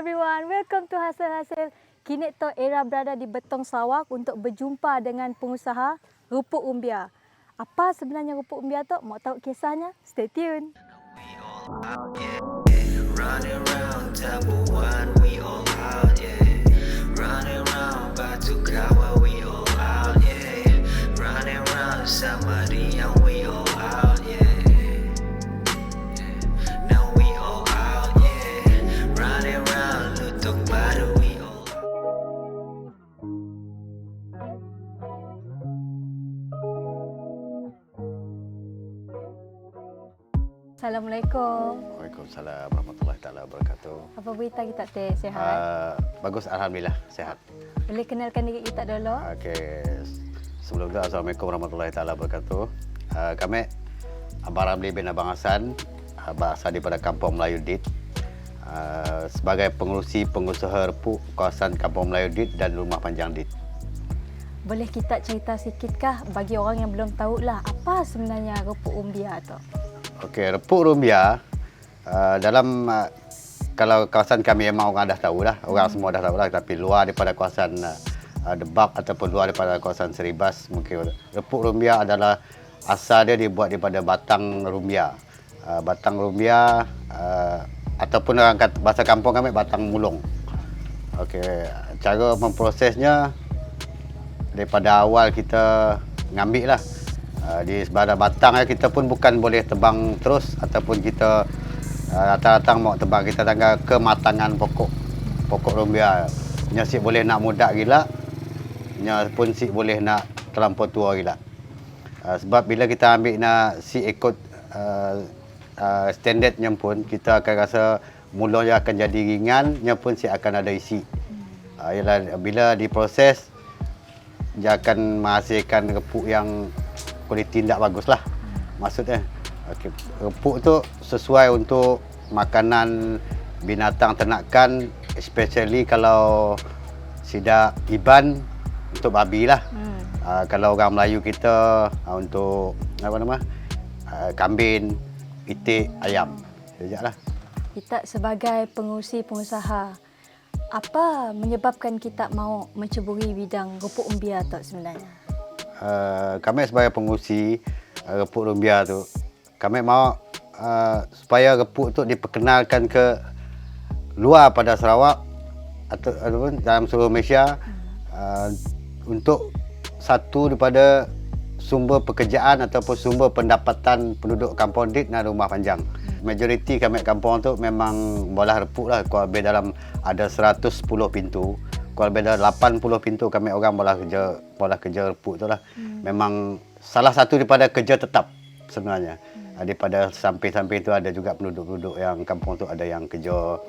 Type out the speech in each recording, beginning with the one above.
everyone, welcome to Hasil-Hasil. Kini to Era berada di Betong Sarawak untuk berjumpa dengan pengusaha rupuk umbia. Apa sebenarnya rupuk umbia tu? Mau tahu kisahnya? Stay tune. Assalamualaikum. Waalaikumsalam warahmatullahi taala wabarakatuh. Apa berita kita teh? Sehat? Bagus, alhamdulillah sehat. Boleh kenalkan diri kita dulu? Okey. Sebelum itu assalamualaikum warahmatullahi taala wabarakatuh. Kami Abang Ramli bin Abang Hassan, berasal daripada Kampung Melayu Dit. Sebagai pengurusi pengusaha repuk kawasan Kampung Melayu Dit dan Rumah Panjang Dit. Boleh kita cerita sikitkah bagi orang yang belum tahulah apa sebenarnya rupuk umbia tu? Okey, repuk rumbia dalam kalau kawasan kami memang orang dah tahu lah, orang semua dah tahu lah, tapi luar daripada kawasan Debak ataupun luar daripada kawasan Seribas, mungkin repuk rumbia adalah asal dia dibuat daripada batang rumbia. Batang rumbia ataupun orang kata bahasa kampung kami batang mulung. Okey, cara memprosesnya daripada awal kita ngambil lah. Di sebelah batang kita pun bukan boleh tebang terus ataupun kita datang-datang mau tebang, kita tanggal kematangan pokok rumbia. Nya si boleh nak muda gila, nya pun si boleh nak terlampau tua gila. Sebab bila kita ambil nak si ikut standardnya pun kita akan rasa mulanya akan jadi ringan, nya pun si akan ada isi. Ialah bila diproses dia akan menghasilkan repuk yang kualiti tidak bagus lah maksudnya. Okay. Repuk tu sesuai untuk makanan binatang ternakan, especially kalau sidak iban untuk babi lah. Kalau orang Melayu kita untuk apa nama kambing, itik, ayam. Sejaklah. Kita sebagai pengurusi pengusaha, apa menyebabkan kita mau menceburi bidang rupuk umbia tu sebenarnya? Kami sebagai pengurusi repuk rumbia tu, kami mahu supaya repuk tu diperkenalkan ke luar pada Sarawak ataupun dalam seluruh Malaysia, untuk satu daripada sumber pekerjaan ataupun sumber pendapatan penduduk Kampung Dit dan Rumah Panjang. Majoriti kami kampung tu memang bolah repuk lah. Kurang lebih dalam ada 110 pintu. Kalau beda 80 pintu kami orang bola kerja repuk tu lah. Memang salah satu daripada kerja tetap sebenarnya. Daripada samping-samping tu ada juga penduduk-penduduk yang kampung tu ada yang kerja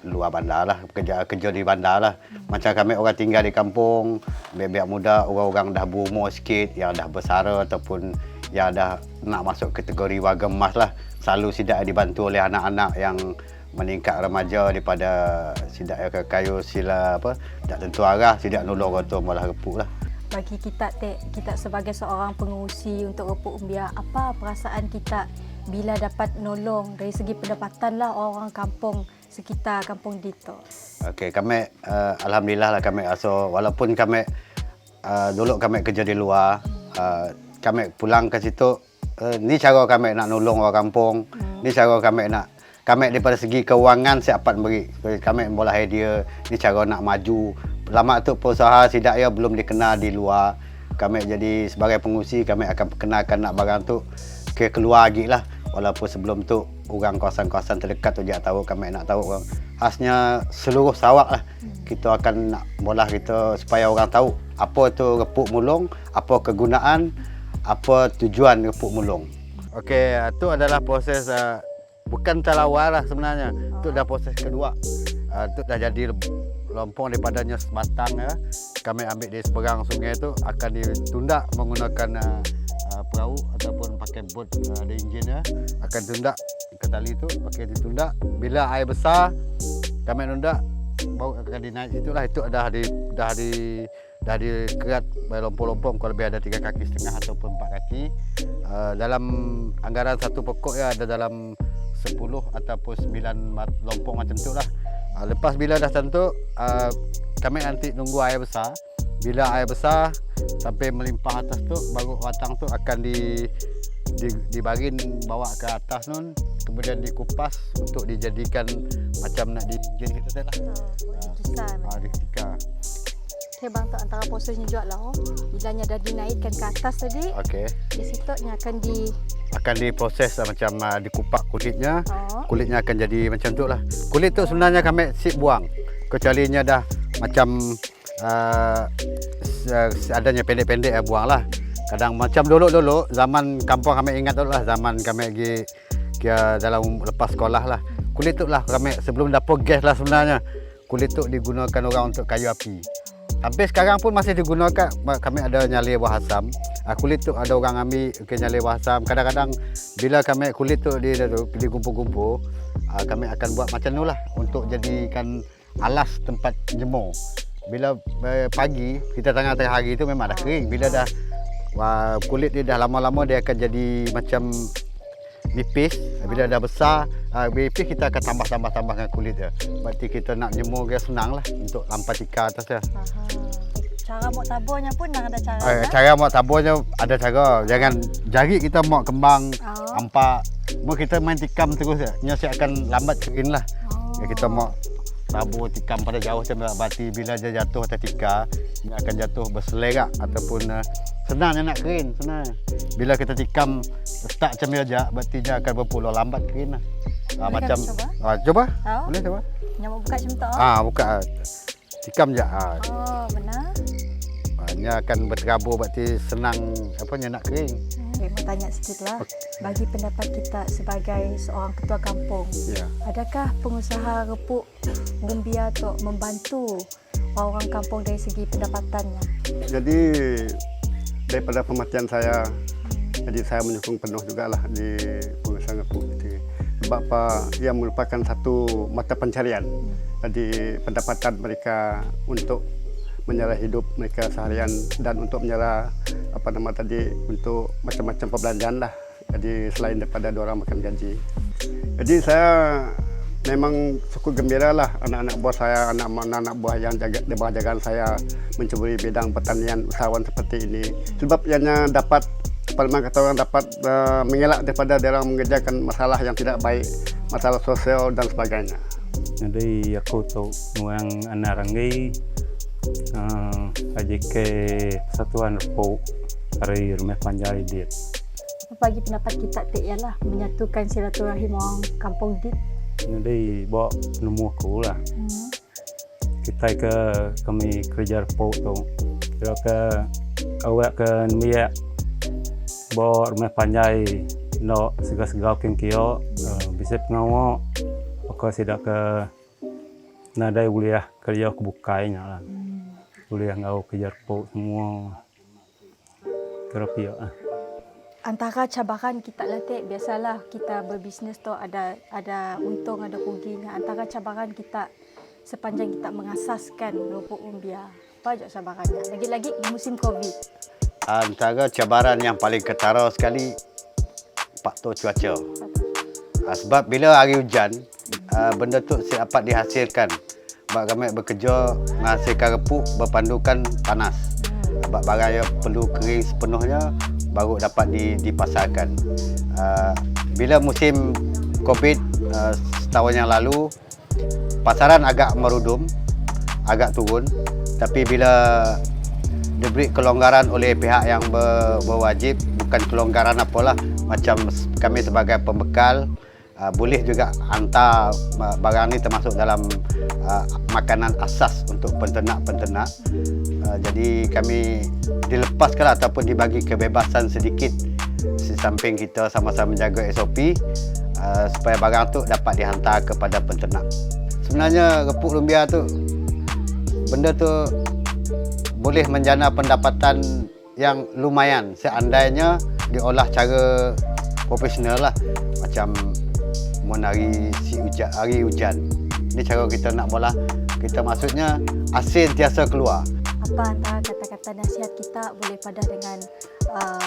luar bandar lah, kerja di bandar lah. Macam kami orang tinggal di kampung, biak-biak muda, orang-orang dah berumur sikit, yang dah bersara ataupun yang dah nak masuk kategori warga emas lah. Selalu sidak dibantu oleh anak-anak yang meningkat remaja daripada sidak kayu sila tak tentu arah, sidak nolong orang malah repuk lah. Bagi kita sebagai seorang pengurusi untuk repuk umbia, apa perasaan kita bila dapat nolong dari segi pendapatan lah orang kampung sekitar Kampung Dito? Okey, kami alhamdulillah lah kami walaupun kami dulu kami kerja di luar, kami pulang ke situ, ni cara kami nak nolong orang kampung, ni cara kami nak daripada segi kewangan siapat beri. Kami bola idea ni cara nak maju. Lama tu pengusaha sidak ya belum dikenal di luar. Kami jadi sebagai pengurusi kami akan perkenalkan nak barang tu ke keluar lagi lah. Walaupun sebelum tu orang kawasan-kawasan terdekat tu dia tahu, kami nak tahu orang. Khasnya seluruh Sarawak lah. Kita akan nak bola kita supaya orang tahu apa tu repuk mulung, apa kegunaan, apa tujuan repuk mulung. Okey, tu adalah proses bukan talawar lah sebenarnya. Itu dah proses kedua. Itu dah jadi lompong daripadanya sebatang ya. Kami ambil di seberang sungai itu akan ditundak menggunakan perahu ataupun pakai bot ada enjin ya. Akan tundak ke tali itu pakai ditundak. Bila air besar kami tundak baru akan dinaik itulah. Itu dah dikerat lompong-lompong kalau lebih ada 3 kaki setengah ataupun 4 kaki. Dalam anggaran satu pokok ya ada dalam 10 ataupun 9 lompong macam tu lah. Lepas bila dah tentu, kami nanti nunggu air besar. Bila air besar sampai melimpah atas tu, baru batang tu akan dibarin bawa ke atas nun, kemudian dikupas untuk dijadikan macam nak dijadikan kita lah. Ditikar. Okay bang, tu antara prosesnya juga lah. Bilanya dah dinaikkan ke atas tadi, Okey. di situ nya Akan diproses macam dikupak kulitnya. Oh. Kulitnya akan jadi macam tu lah. Kulit tu sebenarnya kami sip buang. Kecualinya dah macam adanya pendek-pendek buang lah. Kadang macam dulu zaman kampung kami ingat tu lah, zaman kami pergi dalam lepas sekolah lah. Kulit tu lah kami sebelum dapur gas lah sebenarnya. Kulit tu digunakan orang untuk kayu api. Sampai sekarang pun masih digunakan. Kami ada nyali buah asam. Kulit tu ada orang ambil nyali buah asam. Kadang-kadang bila kami kulit tu digumpul-gumpul, kami akan buat macam tu lah untuk jadikan alas tempat jemur. Bila pagi, kita tengah-tengah hari tu memang dah kering. Bila dah kulit dia dah lama-lama dia akan jadi macam nipis. Bila dah besar, nipis kita akan tambah-tambah kulit dia. Berarti kita nak jemur dia senang lah untuk lampai tikar atas dia. Cara mau taburnya pun ada cara. Cara mau taburnya ada cara. Jangan jari kita mau kembang ampak. Mau kita main tikam terus nya akan lambat kering lah. Kita mau tabur tikam pada jauh macam berarti bila dia jatuh atas tikar, dia akan jatuh berselerak ataupun senangnya nak kering, senang. Bila kita tikam start macam ni aja, berarti dia akan berpuluh lambat kering lah. Macam coba? Boleh coba? Yang mau buka macam tu. Buka. Tikam je. Oh, benar. Dia akan berterabur berarti senang nak kering. Mau tanya sikit lah. Bagi pendapat kita sebagai seorang ketua kampung, adakah pengusaha repuk umbia tu membantu orang kampung dari segi pendapatannya? Jadi daripada pematian saya, jadi saya menyokong penuh jugalah di pengusaha repuk itu. Sebab apa? Ia merupakan satu mata pencarian. Jadi pendapatan mereka untuk menyala hidup mereka seharian dan untuk menyala untuk macam-macam perbelanjaan lah. Jadi selain daripada diorang makan gaji. Jadi saya memang cukup gembira lah anak-anak buah saya, anak-anak buah yang jaga di bawah jagaan saya mencuburi bidang pertanian usahawan seperti ini. Sebab ianya dapat kata orang dapat mengelak daripada diorang mengerjakan masalah yang tidak baik, masalah sosial dan sebagainya. Jadi aku tahu yang anak rangai AJK Persatuan Repuk hari Rumah Panjai Dit. Apa bagi pendapat kita ialah menyatukan silaturahim orang kampung Dit. Jadi bawa penemu aku lah. Kita kami kerja repuk tu. Kira ke awak ke miak bawa Rumah Panjai nak segala-segala kio bisa pengawak. Aku sidak ke nadai kuliah kerja kebukainya lah. Kuliah ngau kerja repuk semua. Kira pihak lah. Antara cabaran kita latih, biasalah kita berbisnes tu ada untung, ada ruginya. Antara cabaran kita sepanjang kita mengasaskan repuk umbia, apa je cabarannya? Lagi-lagi di musim Covid. Antara cabaran yang paling ketara sekali faktor cuaca. Sebab bila hari hujan, benda tu dapat dihasilkan. Sebab kami bekerja menghasilkan repuk berpandukan panas. Sebab barang yang perlu kering sepenuhnya baru dapat dipasarkan. Bila musim Covid setahun yang lalu, pasaran agak merudum, agak turun. Tapi bila diberi kelonggaran oleh pihak yang berwajib, bukan kelonggaran apalah, macam kami sebagai pembekal, boleh juga hantar barang ni termasuk dalam makanan asas untuk penternak-penternak. Jadi kami dilepaskan ataupun dibagi kebebasan sedikit di samping kita sama-sama menjaga SOP supaya barang tu dapat dihantar kepada penternak. Sebenarnya repuk lumbia tu, benda tu boleh menjana pendapatan yang lumayan seandainya diolah cara profesional lah. Macam hari hujan. Ini cara kita nak bola. Kita maksudnya asin tiasa keluar. Apa antara kata-kata nasihat kita boleh pada dengan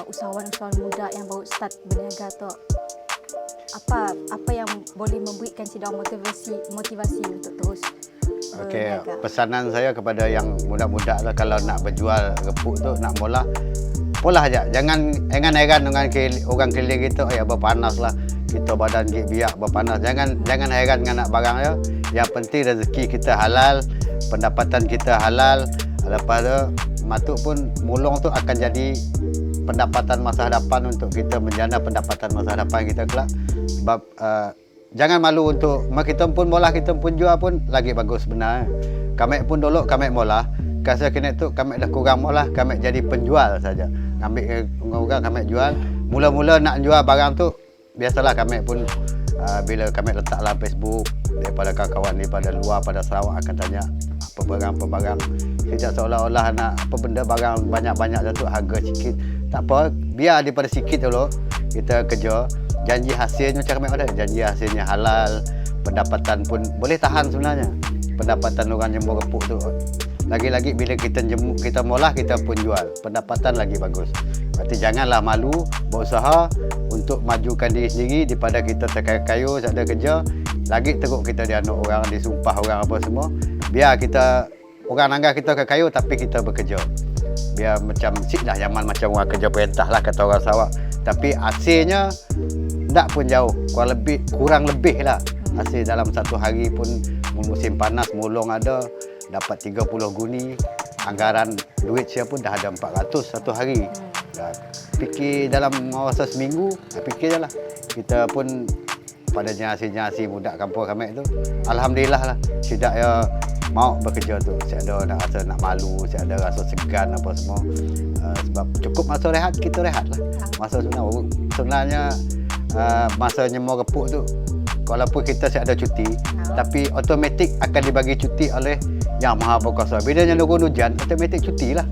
usahawan-usahawan muda yang baru start berniaga tu? apa yang boleh memberikan sidang motivasi untuk terus Okey, berniaga? pesanan saya kepada yang muda-muda lah, kalau nak berjual gepuk tu, nak mula aja. Jangan heran dengan orang keliling kita, berpanas lah. Kita badan biak berpanas. Jangan heran dengan nak barang ya. Yang penting rezeki kita halal, pendapatan kita halal. Lepas tu matuk pun mulung tu akan jadi pendapatan masa hadapan untuk kita menjana pendapatan masa hadapan kita kelak. Sebab jangan malu untuk kita pun mula, kita pun jual pun lagi bagus sebenarnya. Kami pun dulu kami mula, kasi kini tu kami dah kurang mula, kami jadi penjual saja. Ambil orang kami jual. Mula-mula nak jual barang tu biasalah kami pun bila kami letaklah Facebook daripada kawan-kawan daripada luar pada Sarawak akan tanya apa barang. Tidak seolah-olah nak apa benda barang banyak-banyak tu harga sikit. Tak apa, biar daripada sikit dulu kita kerja. Janji hasilnya macam kami ada, janji hasilnya halal, pendapatan pun boleh tahan sebenarnya. Pendapatan orang jemur gepuk tu. Lagi-lagi bila kita mula, kita pun jual. Pendapatan lagi bagus. Berarti janganlah malu berusaha untuk majukan diri sendiri daripada kita terkayu-kayu, tak ada kerja. Lagi teruk kita dianuk orang, disumpah orang apa semua. Biar kita, orang anggap kita kekayu tapi kita bekerja. Biar macam siklah zaman macam orang kerja perintah lah kata orang Sarawak. Tapi hasilnya tak pun jauh, kurang lebih lah. Hasil dalam satu hari pun musim panas mulung ada, dapat 30 guni. Anggaran duit saya pun dah ada 400 satu hari. Dah fikir dalam masa seminggu, fikir je lah. Kita pun pada generasi budak kampung kami tu, alhamdulillah lah. Tidak ya mau bekerja tu. Saya ada nak rasa nak malu, saya ada rasa segan apa semua. Sebab cukup masa rehat, kita rehat lah. Masa sebenarnya masa nyemur gepuk tu, walaupun kita ada cuti, tapi automatik akan dibagi cuti oleh Yang Maha Berkuasa. Bila yang turun hujan, automatik cuti lah.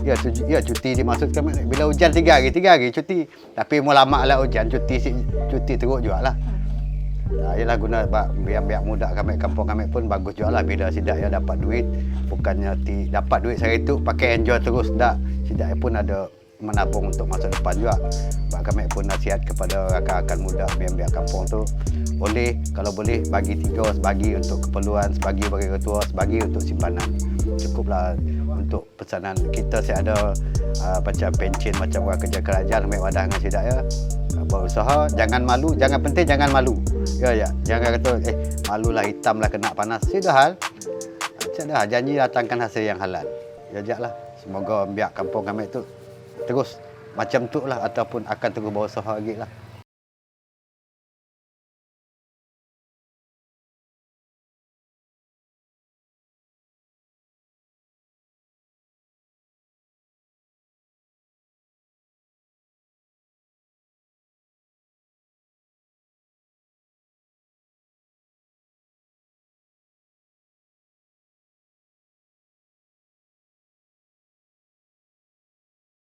Ya, cuti dimaksudkan bila hujan 3 hari cuti. Tapi mau lama lah hujan, cuti teruk juga lah. Ialah guna biar muda kami, kampung kami pun bagus juga lah. Bila sidak ya dapat duit, bukannya dapat duit sehari tu pakai enjoy terus, tak. Sidak pun ada menabung untuk masa depan juga. Sebab kami pun nasihat kepada rakan-rakan muda biar kampung tu, kalau boleh bagi 3 sebagi untuk keperluan, sebagi bagi ketua, sebagi untuk simpanan. Cukuplah untuk pesanan kita. Saya ada macam pencen macam orang kerja kerajaan, ambil wadah dengan sidak ya. Berusaha, jangan malu, jangan malu. Ya, jangan kata malulah, hitamlah kena panas. Sudah janji datangkan hasil yang halal. Jajaklah. Semoga biar kampung kami tu terus macam tu lah, ataupun akan terus berusaha lagi lah.